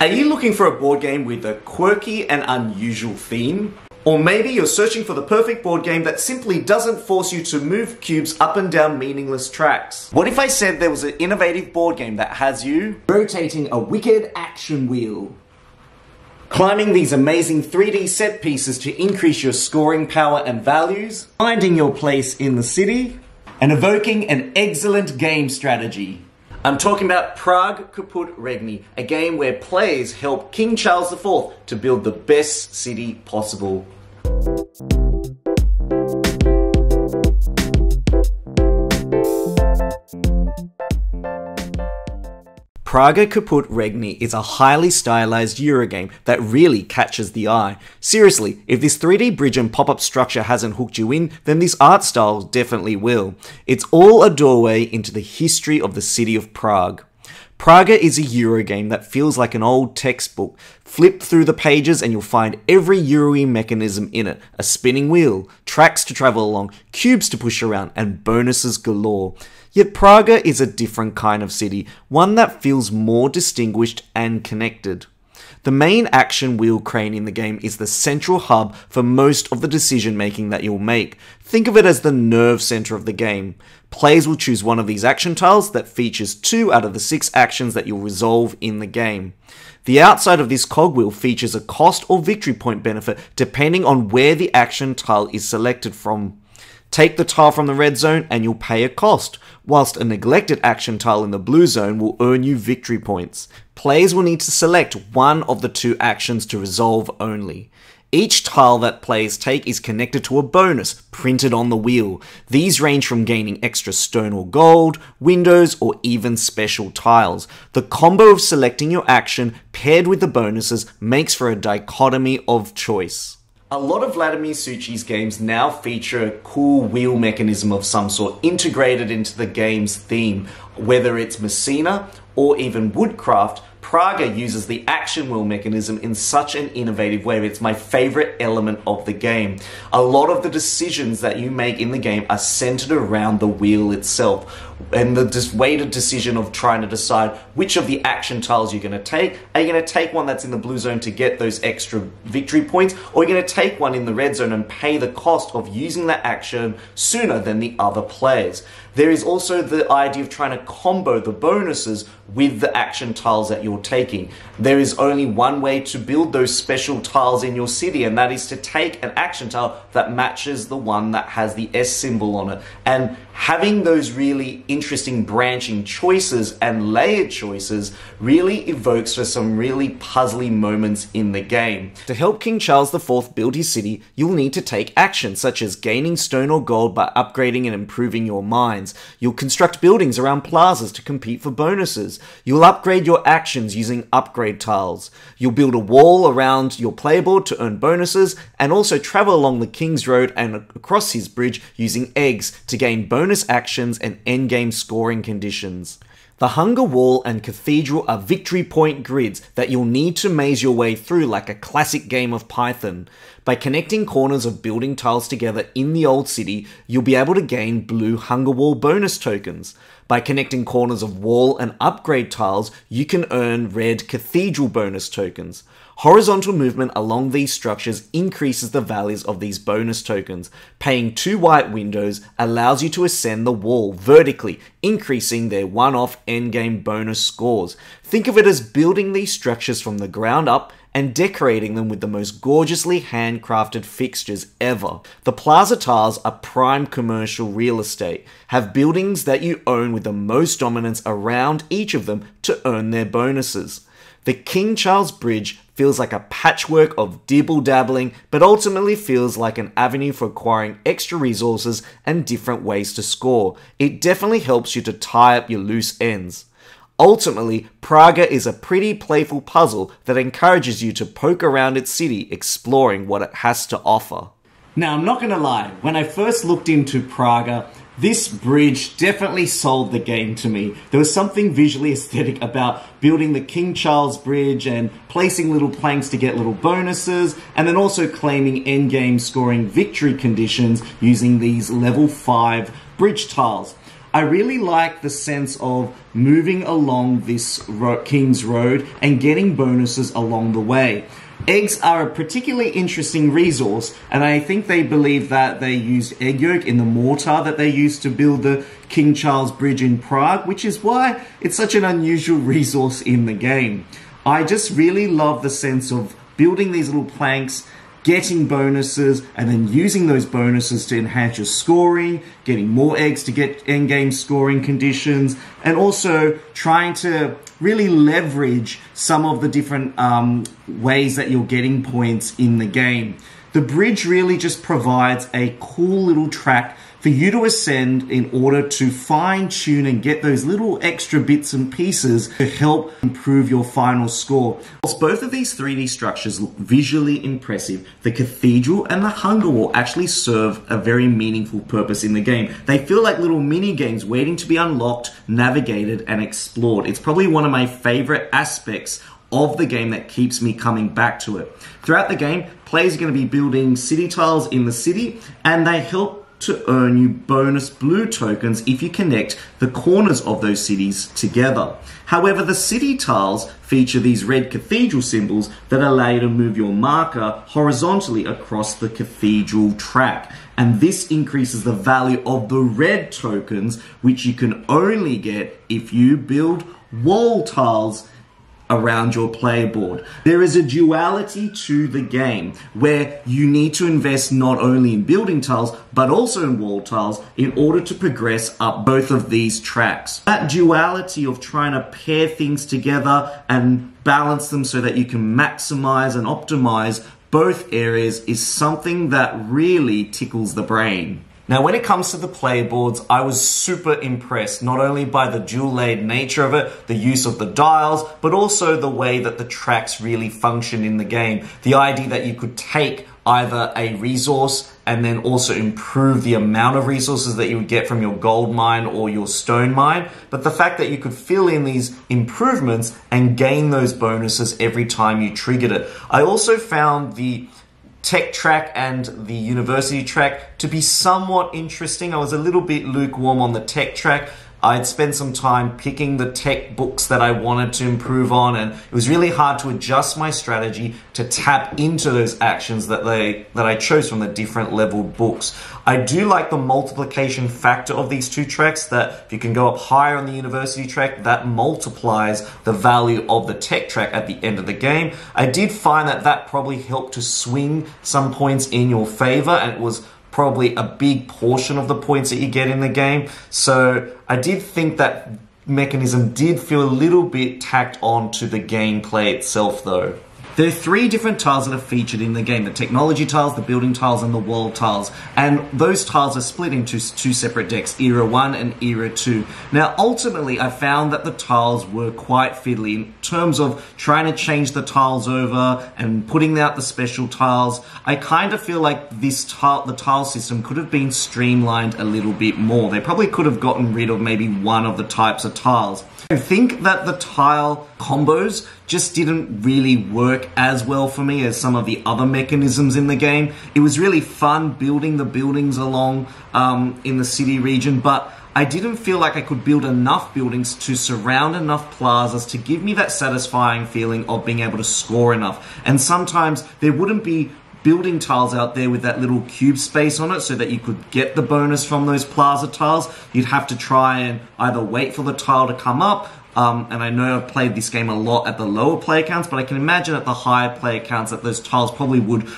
Are you looking for a board game with a quirky and unusual theme? Or maybe you're searching for the perfect board game that simply doesn't force you to move cubes up and down meaningless tracks. What if I said there was an innovative board game that has you rotating a wicked action wheel, climbing these amazing 3D set pieces to increase your scoring power and values, finding your place in the city, and evoking an excellent game strategy? I'm talking about Praga Caput Regni, a game where players help King Charles IV to build the best city possible. Praga Caput Regni is a highly stylized Eurogame that really catches the eye. Seriously, if this 3D bridge and pop-up structure hasn't hooked you in, then this art style definitely will. It's all a doorway into the history of the city of Prague. Praga is a Eurogame that feels like an old textbook. Flip through the pages and you'll find every Euro-y mechanism in it. A spinning wheel, tracks to travel along, cubes to push around, and bonuses galore. Yet Praga is a different kind of city, one that feels more distinguished and connected. The main action wheel crane in the game is the central hub for most of the decision making that you'll make. Think of it as the nerve center of the game. Players will choose one of these action tiles that features 2 out of the 6 actions that you'll resolve in the game. The outside of this cogwheel features a cost or victory point benefit depending on where the action tile is selected from. Take the tile from the red zone and you'll pay a cost, whilst a neglected action tile in the blue zone will earn you victory points. Players will need to select one of the 2 actions to resolve only. Each tile that players take is connected to a bonus printed on the wheel. These range from gaining extra stone or gold, windows, or even special tiles. The combo of selecting your action paired with the bonuses makes for a dichotomy of choice. A lot of Vladamir Suchy's games now feature a cool wheel mechanism of some sort integrated into the game's theme. Whether it's Messina or even Woodcraft, Praga uses the action wheel mechanism in such an innovative way. It's my favorite element of the game. A lot of the decisions that you make in the game are centered around the wheel itself. And the weighted decision of trying to decide which of the action tiles you're going to take. Are you going to take one that's in the blue zone to get those extra victory points? Or are you going to take one in the red zone and pay the cost of using that action sooner than the other players? There is also the idea of trying to combo the bonuses with the action tiles that you're taking. There is only one way to build those special tiles in your city, and that is to take an action tile that matches the one that has the S symbol on it. And having those really interesting branching choices and layered choices really evokes for some really puzzly moments in the game. To help King Charles IV build his city, you'll need to take action such as gaining stone or gold by upgrading and improving your mines. You'll construct buildings around plazas to compete for bonuses. You'll upgrade your actions using upgrade tiles. You'll build a wall around your player board to earn bonuses, and also travel along the King's Road and across his bridge using eggs to gain bonus actions and endgame scoring conditions. The Hunger Wall and Cathedral are victory point grids that you'll need to maze your way through like a classic game of Python. By connecting corners of building tiles together in the old city, you'll be able to gain blue Hunger Wall bonus tokens. By connecting corners of wall and upgrade tiles, you can earn red Cathedral bonus tokens. Horizontal movement along these structures increases the values of these bonus tokens. Paying 2 white windows allows you to ascend the wall vertically, increasing their one-off endgame bonus scores. Think of it as building these structures from the ground up and decorating them with the most gorgeously handcrafted fixtures ever. The plaza tiles are prime commercial real estate. Have buildings that you own with the most dominance around each of them to earn their bonuses. The King Charles Bridge feels like a patchwork of dibble-dabbling, but ultimately feels like an avenue for acquiring extra resources and different ways to score. It definitely helps you to tie up your loose ends. Ultimately, Praga is a pretty playful puzzle that encourages you to poke around its city, exploring what it has to offer. Now, I'm not going to lie, when I first looked into Praga, this bridge definitely sold the game to me. There was something visually aesthetic about building the King Charles Bridge and placing little planks to get little bonuses, and then also claiming endgame scoring victory conditions using these level 5 bridge tiles. I really like the sense of moving along this King's Road and getting bonuses along the way. Eggs are a particularly interesting resource, and I think they believe that they used egg yolk in the mortar that they used to build the King Charles Bridge in Prague, which is why it's such an unusual resource in the game. I just really love the sense of building these little planks, getting bonuses, and then using those bonuses to enhance your scoring, getting more eggs to get endgame scoring conditions, and also trying to really leverage some of the different ways that you're getting points in the game. The bridge really just provides a cool little track for you to ascend in order to fine-tune and get those little extra bits and pieces to help improve your final score. Whilst both of these 3D structures look visually impressive, the Cathedral and the Hunger Wall actually serve a very meaningful purpose in the game. They feel like little mini-games waiting to be unlocked, navigated, and explored. It's probably one of my favorite aspects of the game that keeps me coming back to it. Throughout the game, players are going to be building city tiles in the city, and they help to earn you bonus blue tokens if you connect the corners of those cities together. However, the city tiles feature these red cathedral symbols that allow you to move your marker horizontally across the cathedral track. And this increases the value of the red tokens, which you can only get if you build wall tiles around your player board. There is a duality to the game where you need to invest not only in building tiles but also in wall tiles in order to progress up both of these tracks. That duality of trying to pair things together and balance them so that you can maximize and optimize both areas is something that really tickles the brain. Now, when it comes to the player boards, I was super impressed, not only by the dual-layered nature of it, the use of the dials, but also the way that the tracks really function in the game. The idea that you could take either a resource and then also improve the amount of resources that you would get from your gold mine or your stone mine, but the fact that you could fill in these improvements and gain those bonuses every time you triggered it. I also found the tech track and the university track to be somewhat interesting. I was a little bit lukewarm on the tech track. I'd spent some time picking the tech books that I wanted to improve on, and it was really hard to adjust my strategy to tap into those actions that I chose from the different leveled books. I do like the multiplication factor of these two tracks, that if you can go up higher on the university track, that multiplies the value of the tech track at the end of the game. I did find that that probably helped to swing some points in your favor, and it was probably a big portion of the points that you get in the game. So I did think that mechanism did feel a little bit tacked on to the gameplay itself though. There are 3 different tiles that are featured in the game: the technology tiles, the building tiles, and the world tiles. And those tiles are split into 2 separate decks, Era 1 and Era 2. Now, ultimately, I found that the tiles were quite fiddly in terms of trying to change the tiles over and putting out the special tiles. I kind of feel like the tile system could have been streamlined a little bit more. They probably could have gotten rid of maybe one of the types of tiles. I think that the tile combos just didn't really work as well for me as some of the other mechanisms in the game. It was really fun building the buildings along in the city region, but I didn't feel like I could build enough buildings to surround enough plazas to give me that satisfying feeling of being able to score enough. And sometimes there wouldn't be building tiles out there with that little cube space on it so that you could get the bonus from those plaza tiles. You'd have to try and either wait for the tile to come up, and I know I've played this game a lot at the lower player counts, but I can imagine at the higher player counts that those tiles probably would,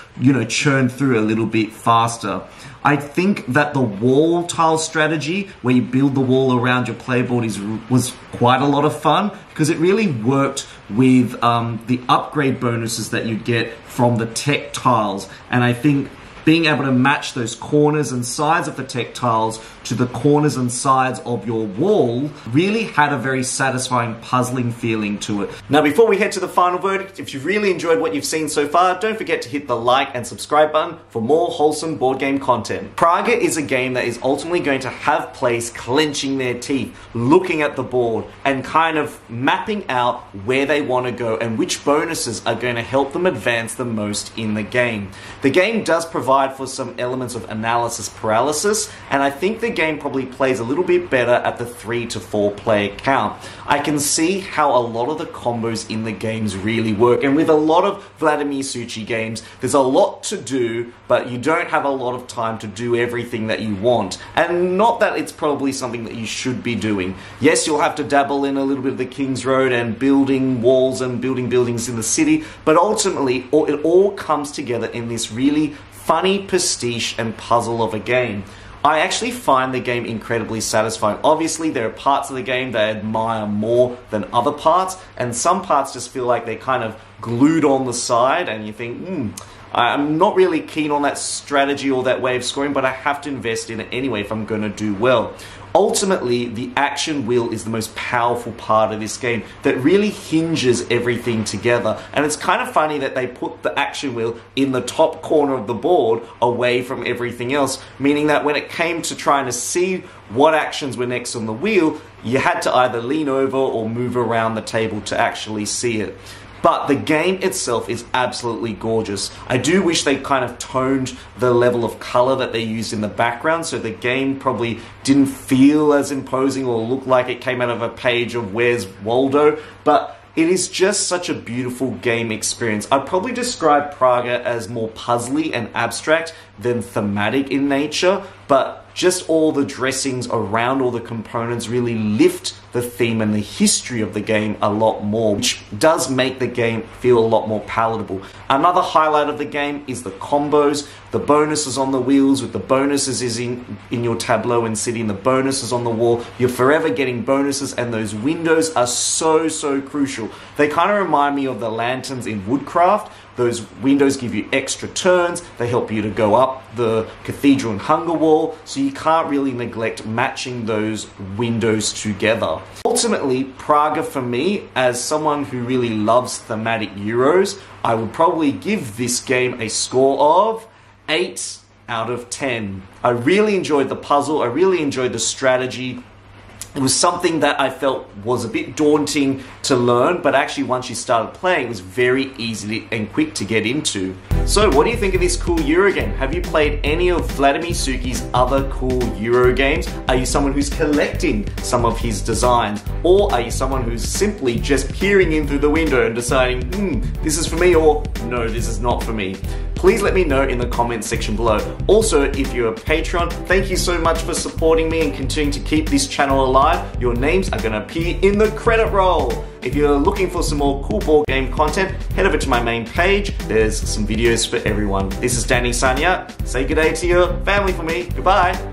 churn through a little bit faster. I think that the wall tile strategy, where you build the wall around your playboard, was quite a lot of fun because it really worked with the upgrade bonuses that you get from the tech tiles. And I think being able to match those corners and sides of the tech tiles to the corners and sides of your wall really had a very satisfying puzzling feeling to it. Now, before we head to the final verdict, if you've really enjoyed what you've seen so far, don't forget to hit the like and subscribe button for more wholesome board game content. Praga is a game that is ultimately going to have players clenching their teeth, looking at the board and kind of mapping out where they want to go and which bonuses are going to help them advance the most in the game. The game does provide for some elements of analysis paralysis, and I think the game probably plays a little bit better at the 3 to 4 player count. I can see how a lot of the combos in the games really work, and with a lot of Vladamir Suchy games, there's a lot to do, but you don't have a lot of time to do everything that you want. And not that it's probably something that you should be doing. Yes, you'll have to dabble in a little bit of the King's Road and building walls and building buildings in the city, but ultimately it all comes together in this really funny pastiche and puzzle of a game. I actually find the game incredibly satisfying. Obviously, there are parts of the game that I admire more than other parts, and some parts just feel like they're kind of glued on the side, and you think, I'm not really keen on that strategy or that way of scoring, but I have to invest in it anyway if I'm going to do well. Ultimately, the action wheel is the most powerful part of this game that really hinges everything together. And it's kind of funny that they put the action wheel in the top corner of the board away from everything else, meaning that when it came to trying to see what actions were next on the wheel, you had to either lean over or move around the table to actually see it. But the game itself is absolutely gorgeous. I do wish they kind of toned the level of color that they used in the background, so the game probably didn't feel as imposing or look like it came out of a page of Where's Waldo, but it is just such a beautiful game experience. I'd probably describe Praga as more puzzly and abstract than thematic in nature, but just all the dressings around all the components really lift the theme and the history of the game a lot more, which does make the game feel a lot more palatable. Another highlight of the game is the combos, the bonuses on the wheels, with the bonuses is in your tableau and city, and the bonuses on the wall. You're forever getting bonuses, and those windows are so crucial. They kind of remind me of the lanterns in Woodcraft. Those windows give you extra turns, they help you to go up the Cathedral and Hunger Wall, so you can't really neglect matching those windows together. Ultimately, Praga for me, as someone who really loves thematic Euros, I would probably give this game a score of 8 out of 10. I really enjoyed the puzzle, I really enjoyed the strategy. It was something that I felt was a bit daunting to learn, but actually once you started playing, it was very easy and quick to get into. So what do you think of this cool Euro game? Have you played any of Vladamir Suchy's other cool Euro games? Are you someone who's collecting some of his designs? Or are you someone who's simply just peering in through the window and deciding, this is for me, or no, this is not for me? Please let me know in the comments section below. Also, if you're a Patreon, thank you so much for supporting me and continuing to keep this channel alive. Your names are going to appear in the credit roll. If you're looking for some more cool board game content, head over to my main page. There's some videos for everyone. This is Danny signing out. Say good day to your family for me. Goodbye.